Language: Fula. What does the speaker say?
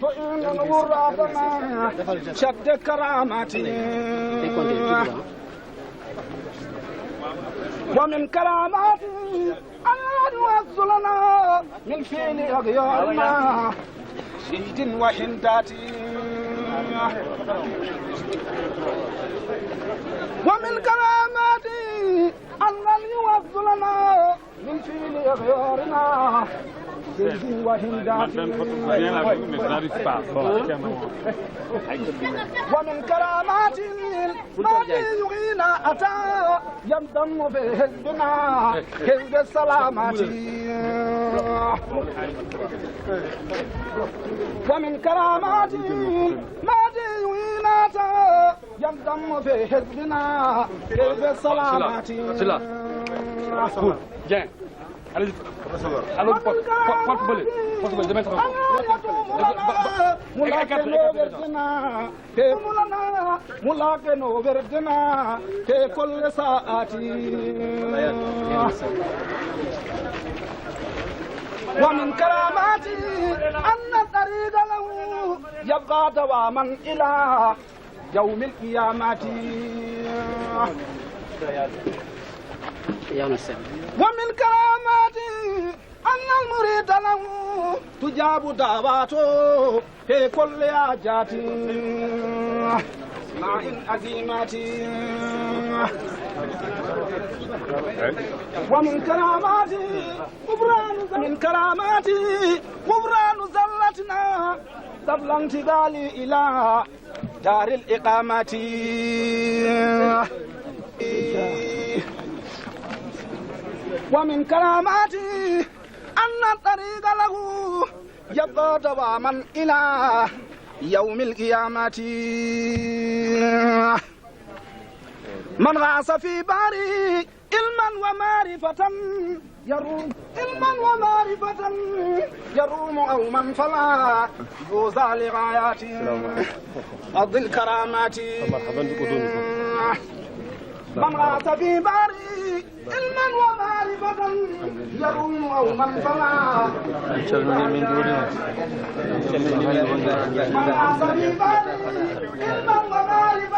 فإن غرابنا شد كراماتي ومن كراماتي أن يوصلنا من فين أغيارنا شيد وحنداتي ومن كراماتي أن يوصلنا من فين أغيارنا شيد وحنداتي ومن كراماتي ما يغينا أتى يمدم في حزبنا حزب السلامات ومن كراماتي ما يغينا أتى يمدم في حزبنا حزب السلامات alors porte bële damay taxaw mulaqeno verdena te kolle saati ومن كراماتي أن الطريق له يبقى دواما إلى يوم القيامة ومن كراماتي أن المريد له تجاب دعواته في كل حاجات مع العزيمات ومن كراماتي غفران زلتنا قبل انتقالي إلى دار الإقامة ومن كراماتي أن الطريق له يبقى دواما إلى يوم القيامة من غاص في باري علما ومعرفة يروم أو من فلا يوزع لغاياتي أرض الكرامات من غاص في باري علما ومعرفة يروم أو من فلا من غاص في باري علما ومعرفة